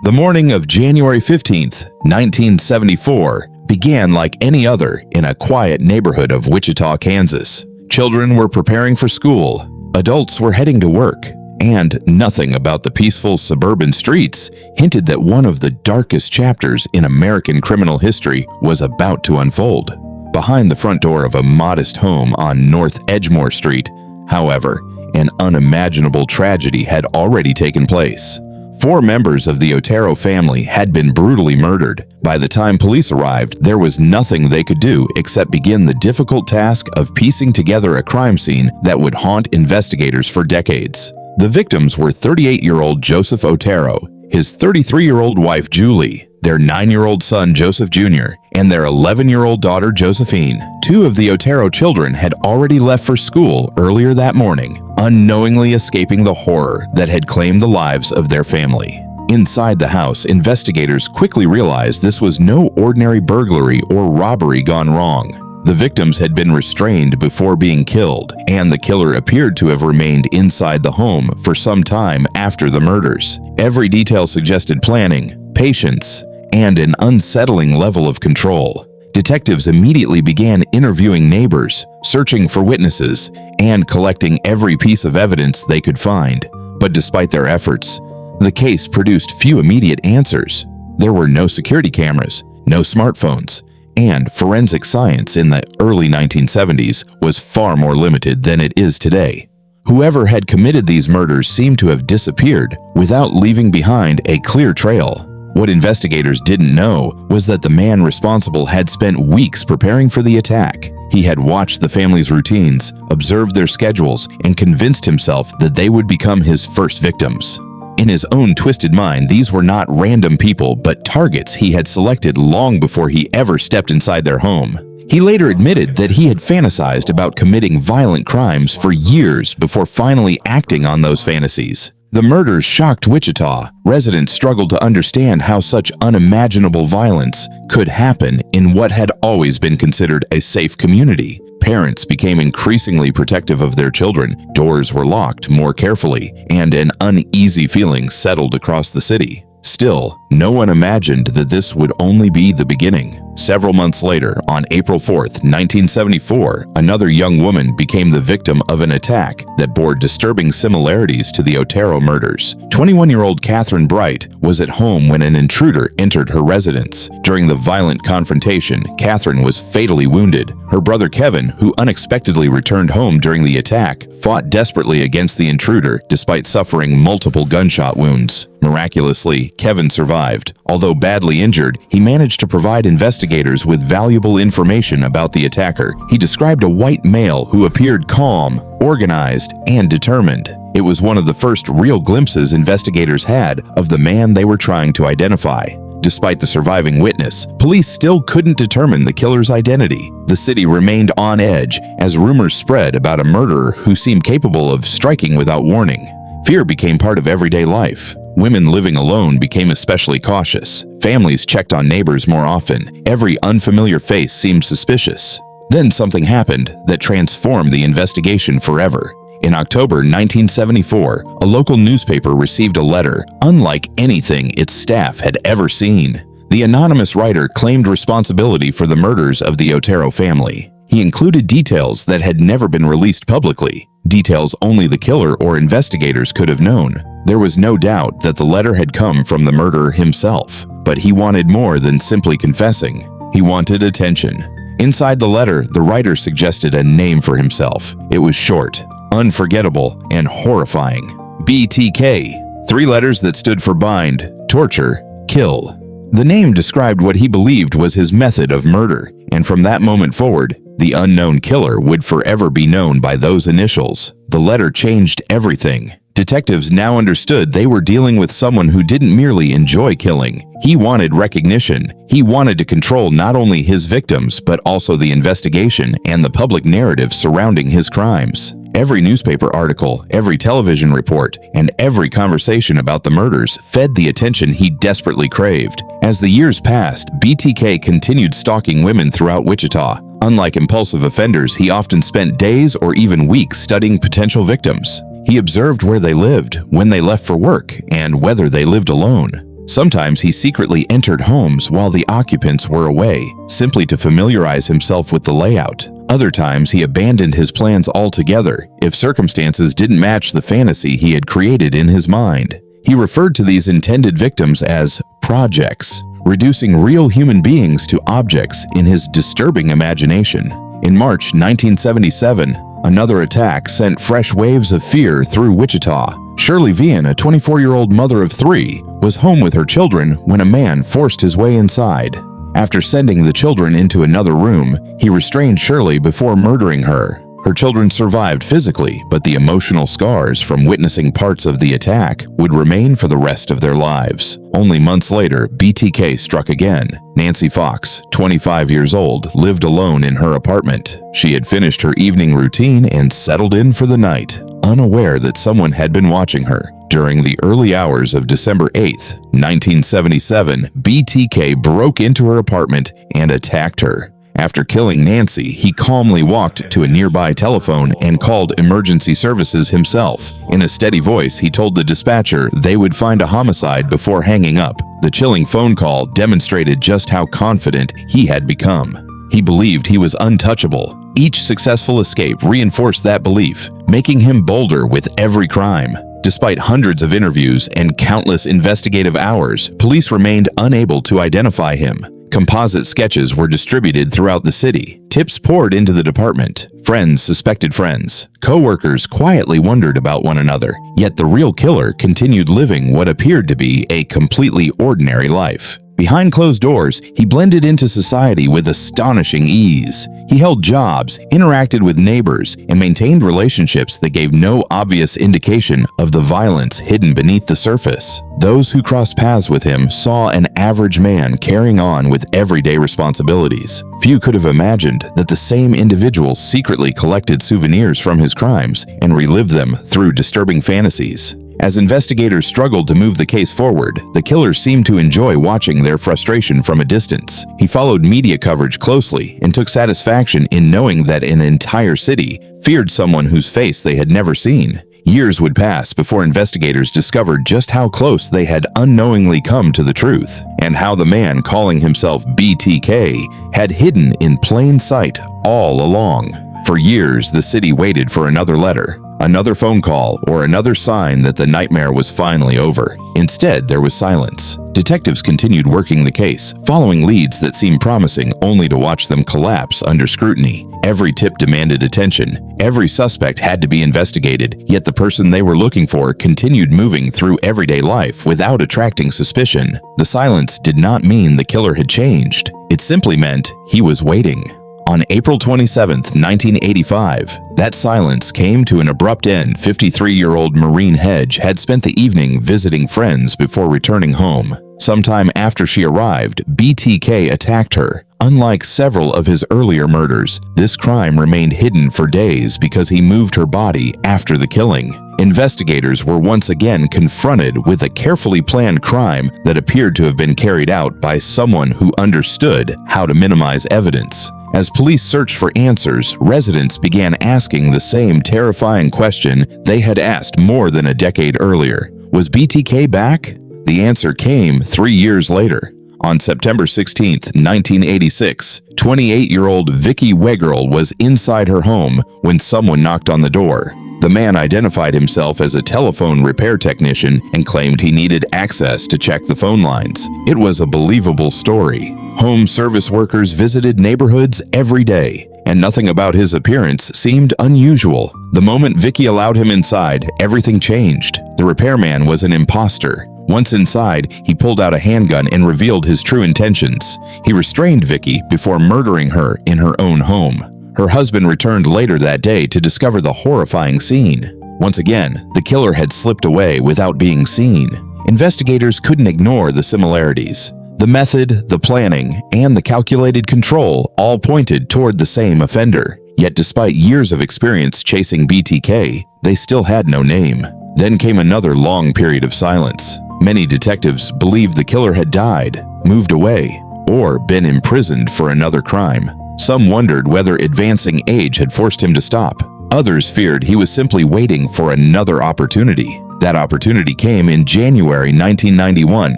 The morning of January 15th, 1974, began like any other in a quiet neighborhood of Wichita, Kansas. Children were preparing for school, adults were heading to work, and nothing about the peaceful suburban streets hinted that one of the darkest chapters in American criminal history was about to unfold. Behind the front door of a modest home on North Edgemore Street, however, an unimaginable tragedy had already taken place. 4 members of the Otero family had been brutally murdered. By the time police arrived, there was nothing they could do except begin the difficult task of piecing together a crime scene that would haunt investigators for decades. The victims were 38-year-old Joseph Otero, his 33-year-old wife Julie, their 9-year-old son Joseph Jr., and their 11-year-old daughter Josephine. 2 of the Otero children had already left for school earlier that morning, unknowingly escaping the horror that had claimed the lives of their family. Inside the house, investigators quickly realized this was no ordinary burglary or robbery gone wrong. The victims had been restrained before being killed, and the killer appeared to have remained inside the home for some time after the murders. Every detail suggested planning, patience, and an unsettling level of control. Detectives immediately began interviewing neighbors, searching for witnesses, and collecting every piece of evidence they could find. But despite their efforts, the case produced few immediate answers. There were no security cameras, no smartphones, and forensic science in the early 1970s was far more limited than it is today. Whoever had committed these murders seemed to have disappeared without leaving behind a clear trail. What investigators didn't know was that the man responsible had spent weeks preparing for the attack. He had watched the family's routines, observed their schedules, and convinced himself that they would become his first victims. In his own twisted mind, these were not random people, but targets he had selected long before he ever stepped inside their home. He later admitted that he had fantasized about committing violent crimes for years before finally acting on those fantasies. The murders shocked Wichita. Residents struggled to understand how such unimaginable violence could happen in what had always been considered a safe community. Parents became increasingly protective of their children, doors were locked more carefully, and an uneasy feeling settled across the city. Still, no one imagined that this would only be the beginning. Several months later, on April 4th, 1974, another young woman became the victim of an attack that bore disturbing similarities to the Otero murders. 21-year-old Catherine Bright was at home when an intruder entered her residence. During the violent confrontation, Catherine was fatally wounded. Her brother Kevin, who unexpectedly returned home during the attack, fought desperately against the intruder despite suffering multiple gunshot wounds. Miraculously, Kevin survived. Although badly injured, he managed to provide investigators with valuable information about the attacker. He described a white male who appeared calm, organized, and determined. It was one of the first real glimpses investigators had of the man they were trying to identify. Despite the surviving witness, police still couldn't determine the killer's identity. The city remained on edge as rumors spread about a murderer who seemed capable of striking without warning. Fear became part of everyday life. Women living alone became especially cautious. Families checked on neighbors more often. Every unfamiliar face seemed suspicious. Then something happened that transformed the investigation forever. In October 1974, a local newspaper received a letter unlike anything its staff had ever seen. The anonymous writer claimed responsibility for the murders of the Otero family. He included details that had never been released publicly, details only the killer or investigators could have known. There was no doubt that the letter had come from the murderer himself, but he wanted more than simply confessing. He wanted attention. Inside the letter, the writer suggested a name for himself. It was short, unforgettable, and horrifying. BTK, 3 letters that stood for bind, torture, kill. The name described what he believed was his method of murder, and from that moment forward, the unknown killer would forever be known by those initials. The letter changed everything. Detectives now understood they were dealing with someone who didn't merely enjoy killing. He wanted recognition. He wanted to control not only his victims, but also the investigation and the public narrative surrounding his crimes. Every newspaper article, every television report, and every conversation about the murders fed the attention he desperately craved. As the years passed, BTK continued stalking women throughout Wichita. Unlike impulsive offenders, he often spent days or even weeks studying potential victims. He observed where they lived, when they left for work, and whether they lived alone. Sometimes he secretly entered homes while the occupants were away, simply to familiarize himself with the layout. Other times he abandoned his plans altogether if circumstances didn't match the fantasy he had created in his mind. He referred to these intended victims as projects, reducing real human beings to objects in his disturbing imagination. In March 1977, another attack sent fresh waves of fear through Wichita. Shirley Vian, a 24-year-old mother of 3, was home with her children when a man forced his way inside. After sending the children into another room, he restrained Shirley before murdering her. Her children survived physically, but the emotional scars from witnessing parts of the attack would remain for the rest of their lives. Only months later, BTK struck again. Nancy Fox, 25 years old, lived alone in her apartment. She had finished her evening routine and settled in for the night, unaware that someone had been watching her. During the early hours of December 8, 1977, BTK broke into her apartment and attacked her. After killing Nancy, he calmly walked to a nearby telephone and called emergency services himself. In a steady voice, he told the dispatcher they would find a homicide before hanging up. The chilling phone call demonstrated just how confident he had become. He believed he was untouchable. Each successful escape reinforced that belief, making him bolder with every crime. Despite hundreds of interviews and countless investigative hours, police remained unable to identify him. Composite sketches were distributed throughout the city. Tips poured into the department. Friends suspected friends. Co-workers quietly wondered about one another. Yet the real killer continued living what appeared to be a completely ordinary life. Behind closed doors, he blended into society with astonishing ease. He held jobs, interacted with neighbors, and maintained relationships that gave no obvious indication of the violence hidden beneath the surface. Those who crossed paths with him saw an average man carrying on with everyday responsibilities. Few could have imagined that the same individual secretly collected souvenirs from his crimes and relived them through disturbing fantasies. As investigators struggled to move the case forward, the killer seemed to enjoy watching their frustration from a distance. He followed media coverage closely and took satisfaction in knowing that an entire city feared someone whose face they had never seen. Years would pass before investigators discovered just how close they had unknowingly come to the truth, and how the man calling himself BTK had hidden in plain sight all along. For years, the city waited for another letter, another phone call, or another sign that the nightmare was finally over. Instead, there was silence. Detectives continued working the case, following leads that seemed promising only to watch them collapse under scrutiny. Every tip demanded attention. Every suspect had to be investigated, yet the person they were looking for continued moving through everyday life without attracting suspicion. The silence did not mean the killer had changed. It simply meant he was waiting. On April 27, 1985, that silence came to an abrupt end. 53-year-old Maureen Hedge had spent the evening visiting friends before returning home. Sometime after she arrived, BTK attacked her. Unlike several of his earlier murders, this crime remained hidden for days because he moved her body after the killing. Investigators were once again confronted with a carefully planned crime that appeared to have been carried out by someone who understood how to minimize evidence. As police searched for answers, residents began asking the same terrifying question they had asked more than a decade earlier. Was BTK back? The answer came 3 years later. On September 16, 1986, 28-year-old Vicki Wegerle was inside her home when someone knocked on the door. The man identified himself as a telephone repair technician and claimed he needed access to check the phone lines. It was a believable story. Home service workers visited neighborhoods every day, and nothing about his appearance seemed unusual. The moment Vicki allowed him inside, everything changed. The repairman was an imposter. Once inside, he pulled out a handgun and revealed his true intentions. He restrained Vicki before murdering her in her own home. Her husband returned later that day to discover the horrifying scene. Once again, the killer had slipped away without being seen. Investigators couldn't ignore the similarities. The method, the planning, and the calculated control all pointed toward the same offender. Yet despite years of experience chasing BTK, they still had no name. Then came another long period of silence. Many detectives believed the killer had died, moved away, or been imprisoned for another crime. Some wondered whether advancing age had forced him to stop. Others feared he was simply waiting for another opportunity. That opportunity came in January 1991.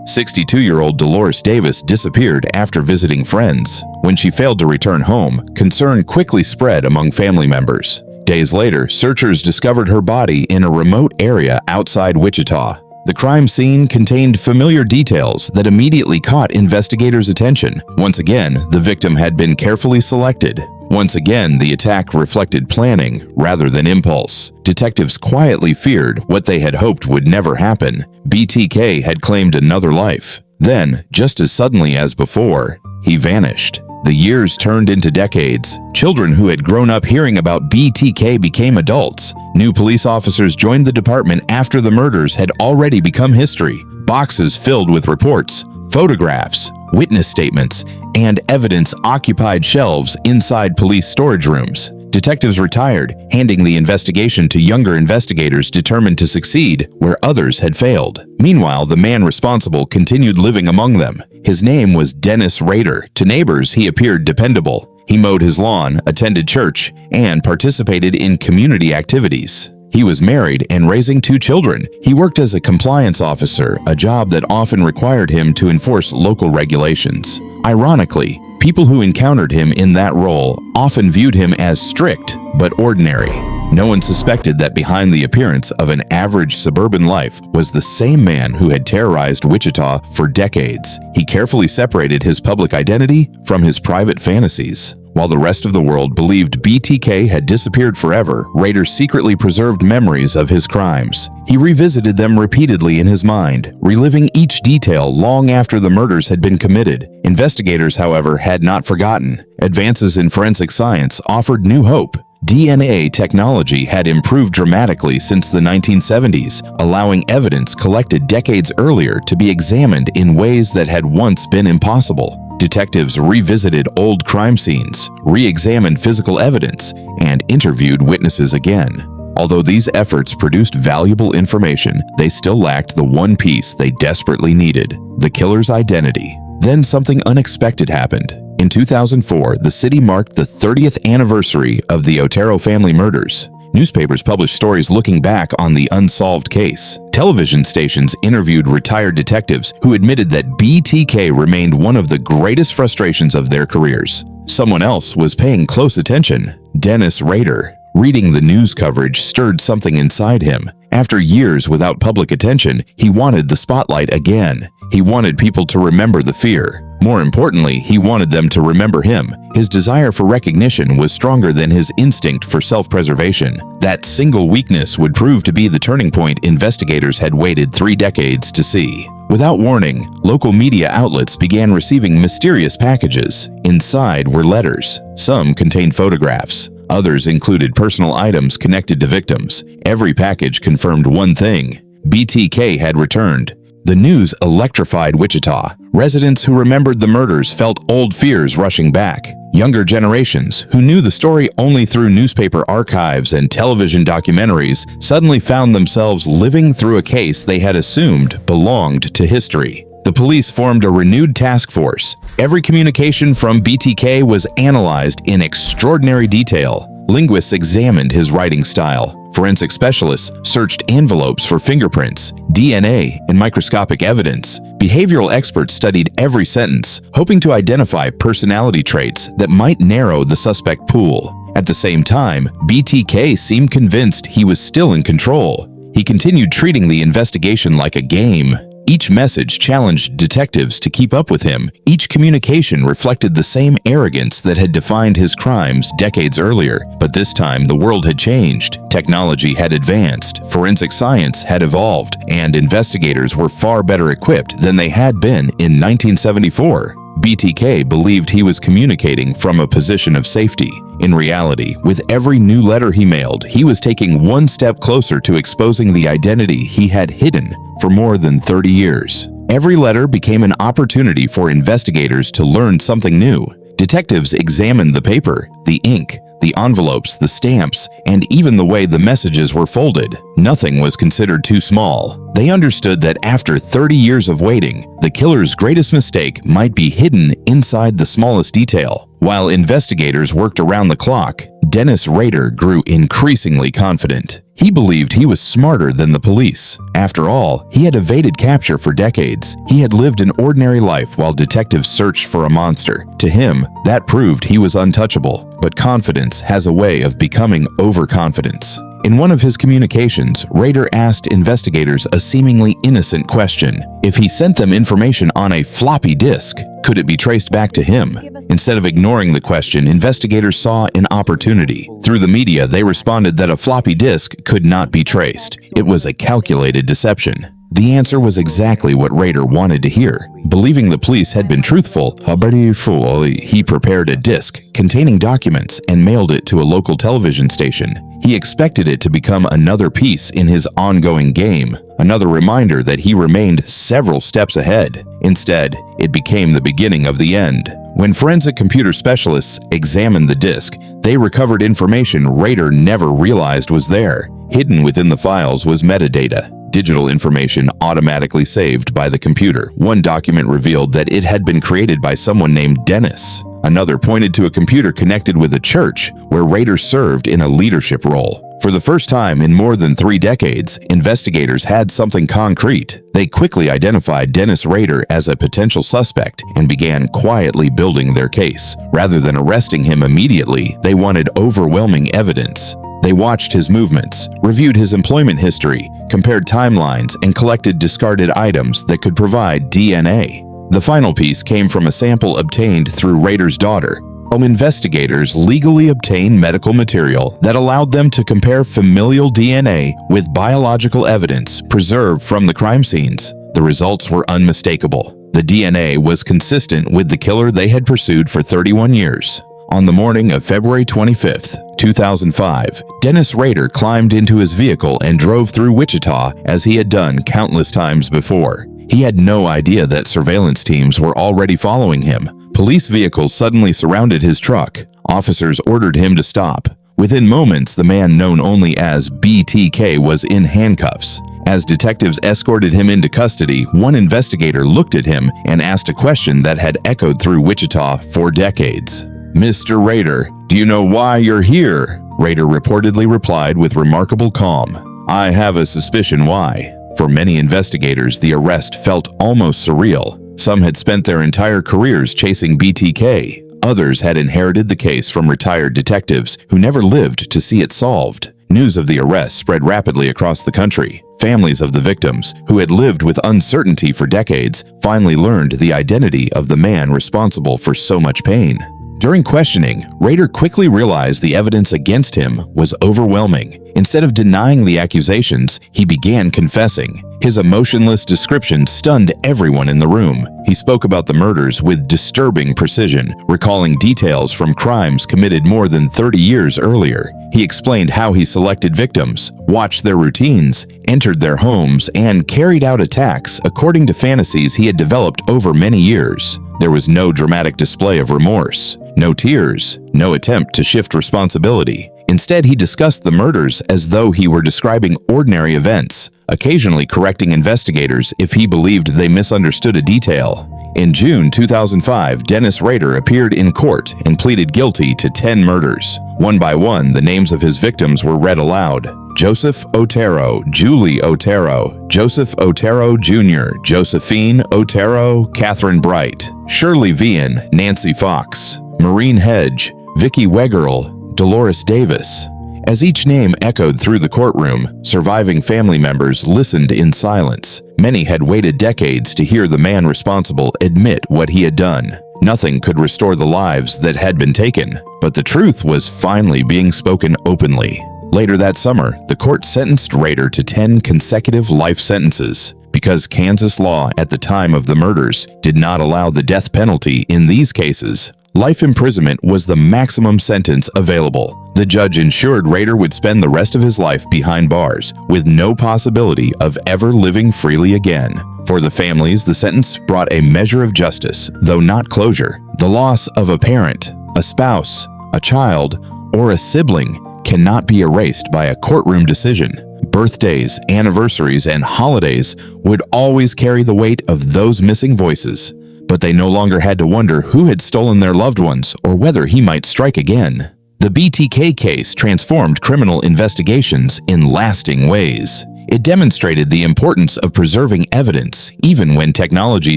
62-year-old Dolores Davis disappeared after visiting friends. When she failed to return home, concern quickly spread among family members. Days later, searchers discovered her body in a remote area outside Wichita. The crime scene contained familiar details that immediately caught investigators' attention. Once again, the victim had been carefully selected. Once again, the attack reflected planning rather than impulse. Detectives quietly feared what they had hoped would never happen. BTK had claimed another life. Then, just as suddenly as before, he vanished. The years turned into decades. Children who had grown up hearing about BTK became adults. New police officers joined the department after the murders had already become history. Boxes filled with reports, photographs, witness statements, and evidence occupied shelves inside police storage rooms. Detectives retired, handing the investigation to younger investigators determined to succeed where others had failed. Meanwhile, the man responsible continued living among them. His name was Dennis Rader. To neighbors, he appeared dependable. He mowed his lawn, attended church, and participated in community activities. He was married and raising 2 children. He worked as a compliance officer, a job that often required him to enforce local regulations. Ironically, people who encountered him in that role often viewed him as strict but ordinary. No one suspected that behind the appearance of an average suburban life was the same man who had terrorized Wichita for decades. He carefully separated his public identity from his private fantasies. While the rest of the world believed BTK had disappeared forever, Rader secretly preserved memories of his crimes. He revisited them repeatedly in his mind, reliving each detail long after the murders had been committed. Investigators, however, had not forgotten. Advances in forensic science offered new hope. DNA technology had improved dramatically since the 1970s, allowing evidence collected decades earlier to be examined in ways that had once been impossible. Detectives revisited old crime scenes, re-examined physical evidence, and interviewed witnesses again. Although these efforts produced valuable information, they still lacked the one piece they desperately needed: the killer's identity. Then something unexpected happened. In 2004, the city marked the 30th anniversary of the Otero family murders. Newspapers published stories looking back on the unsolved case. Television stations interviewed retired detectives who admitted that BTK remained one of the greatest frustrations of their careers. Someone else was paying close attention: Dennis Rader. Reading the news coverage stirred something inside him. After years without public attention, he wanted the spotlight again. He wanted people to remember the fear. More importantly, he wanted them to remember him. His desire for recognition was stronger than his instinct for self-preservation. That single weakness would prove to be the turning point investigators had waited 3 decades to see. Without warning, local media outlets began receiving mysterious packages. Inside were letters. Some contained photographs. Others included personal items connected to victims. Every package confirmed one thing: BTK had returned. The news electrified Wichita. Residents who remembered the murders felt old fears rushing back. Younger generations, who knew the story only through newspaper archives and television documentaries, suddenly found themselves living through a case they had assumed belonged to history. The police formed a renewed task force. Every communication from BTK was analyzed in extraordinary detail. Linguists examined his writing style. Forensic specialists searched envelopes for fingerprints, DNA, and microscopic evidence. Behavioral experts studied every sentence, hoping to identify personality traits that might narrow the suspect pool. At the same time, BTK seemed convinced he was still in control. He continued treating the investigation like a game. Each message challenged detectives to keep up with him. Each communication reflected the same arrogance that had defined his crimes decades earlier. But this time, the world had changed. Technology had advanced, forensic science had evolved, and investigators were far better equipped than they had been in 1974. BTK believed he was communicating from a position of safety. In reality, with every new letter he mailed, he was taking one step closer to exposing the identity he had hidden for more than 30 years. Every letter became an opportunity for investigators to learn something new. Detectives examined the paper, the ink, the envelopes, the stamps, and even the way the messages were folded. Nothing was considered too small. They understood that after 30 years of waiting, the killer's greatest mistake might be hidden inside the smallest detail. While investigators worked around the clock, Dennis Rader grew increasingly confident. He believed he was smarter than the police. After all, he had evaded capture for decades. He had lived an ordinary life while detectives searched for a monster. To him, that proved he was untouchable. But confidence has a way of becoming overconfidence. In one of his communications, Rader asked investigators a seemingly innocent question. If he sent them information on a floppy disk, could it be traced back to him? Instead of ignoring the question, investigators saw an opportunity. Through the media, they responded that a floppy disk could not be traced. It was a calculated deception. The answer was exactly what Rader wanted to hear. Believing the police had been truthful, he prepared a disk containing documents and mailed it to a local television station. He expected it to become another piece in his ongoing game, another reminder that he remained several steps ahead. Instead, it became the beginning of the end. When forensic computer specialists examined the disk, they recovered information Rader never realized was there. Hidden within the files was metadata, digital information automatically saved by the computer. One document revealed that it had been created by someone named Dennis. Another pointed to a computer connected with a church where Rader served in a leadership role. For the first time in more than 3 decades, investigators had something concrete. They quickly identified Dennis Rader as a potential suspect and began quietly building their case. Rather than arresting him immediately, they wanted overwhelming evidence. They watched his movements, reviewed his employment history, compared timelines, and collected discarded items that could provide DNA. The final piece came from a sample obtained through Rader's daughter. Investigators legally obtained medical material that allowed them to compare familial DNA with biological evidence preserved from the crime scenes. The results were unmistakable. The DNA was consistent with the killer they had pursued for 31 years. On the morning of February 25, 2005, Dennis Rader climbed into his vehicle and drove through Wichita as he had done countless times before. He had no idea that surveillance teams were already following him. Police vehicles suddenly surrounded his truck. Officers ordered him to stop. Within moments, the man known only as BTK was in handcuffs. As detectives escorted him into custody, one investigator looked at him and asked a question that had echoed through Wichita for decades. "Mr. Rader, do you know why you're here?" Rader reportedly replied with remarkable calm. "I have a suspicion why." For many investigators, the arrest felt almost surreal. Some had spent their entire careers chasing BTK. Others had inherited the case from retired detectives who never lived to see it solved. News of the arrest spread rapidly across the country. Families of the victims, who had lived with uncertainty for decades, finally learned the identity of the man responsible for so much pain. During questioning, Rader quickly realized the evidence against him was overwhelming. Instead of denying the accusations, he began confessing. His emotionless description stunned everyone in the room. He spoke about the murders with disturbing precision, recalling details from crimes committed more than 30 years earlier. He explained how he selected victims, watched their routines, entered their homes, and carried out attacks according to fantasies he had developed over many years. There was no dramatic display of remorse, no tears, no attempt to shift responsibility. Instead, he discussed the murders as though he were describing ordinary events, occasionally correcting investigators if he believed they misunderstood a detail. In June 2005, Dennis Rader appeared in court and pleaded guilty to 10 murders. One by one, the names of his victims were read aloud. Joseph Otero, Julie Otero, Joseph Otero Jr., Josephine Otero, Catherine Bright, Shirley Vian, Nancy Fox, Maureen Hedge, Vicky Wegerle, Dolores Davis. As each name echoed through the courtroom, surviving family members listened in silence. Many had waited decades to hear the man responsible admit what he had done. Nothing could restore the lives that had been taken, but the truth was finally being spoken openly. Later that summer, the court sentenced Rader to 10 consecutive life sentences. Because Kansas law at the time of the murders did not allow the death penalty in these cases, life imprisonment was the maximum sentence available. The judge ensured Rader would spend the rest of his life behind bars, with no possibility of ever living freely again. For the families, the sentence brought a measure of justice, though not closure. The loss of a parent, a spouse, a child, or a sibling cannot be erased by a courtroom decision. birthdays, anniversaries, and holidays would always carry the weight of those missing voices. But they no longer had to wonder who had stolen their loved ones or whether he might strike again. The BTK case transformed criminal investigations in lasting ways. It demonstrated the importance of preserving evidence, even when technology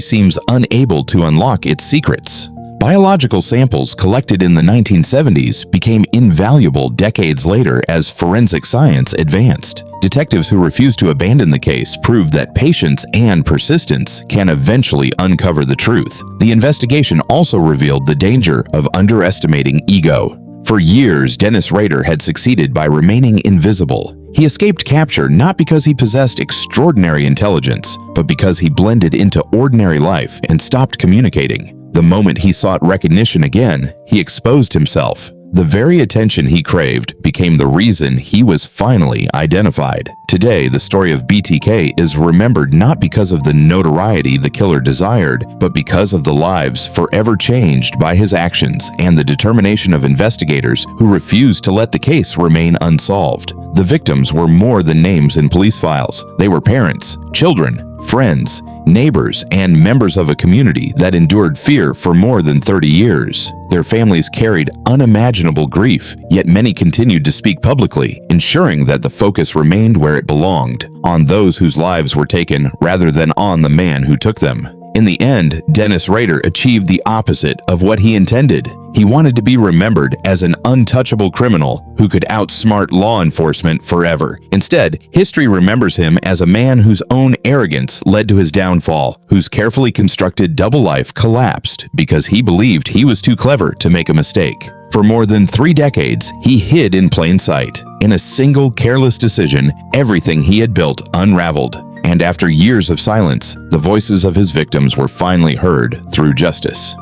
seems unable to unlock its secrets. Biological samples collected in the 1970s became invaluable decades later as forensic science advanced. Detectives who refused to abandon the case proved that patience and persistence can eventually uncover the truth. The investigation also revealed the danger of underestimating ego. For years, Dennis Rader had succeeded by remaining invisible. He escaped capture not because he possessed extraordinary intelligence, but because he blended into ordinary life and stopped communicating. The moment he sought recognition again, he exposed himself. The very attention he craved became the reason he was finally identified. Today, the story of BTK is remembered not because of the notoriety the killer desired, but because of the lives forever changed by his actions and the determination of investigators who refused to let the case remain unsolved. The victims were more than names in police files. They were parents, children, friends, neighbors, and members of a community that endured fear for more than 30 years. Their families carried unimaginable grief, yet many continued to speak publicly, ensuring that the focus remained where it belonged, on those whose lives were taken rather than on the man who took them. In the end, Dennis Rader achieved the opposite of what he intended. He wanted to be remembered as an untouchable criminal who could outsmart law enforcement forever. Instead, history remembers him as a man whose own arrogance led to his downfall, whose carefully constructed double life collapsed because he believed he was too clever to make a mistake. For more than 3 decades, he hid in plain sight. In a single careless decision, everything he had built unraveled. And after years of silence, the voices of his victims were finally heard through justice.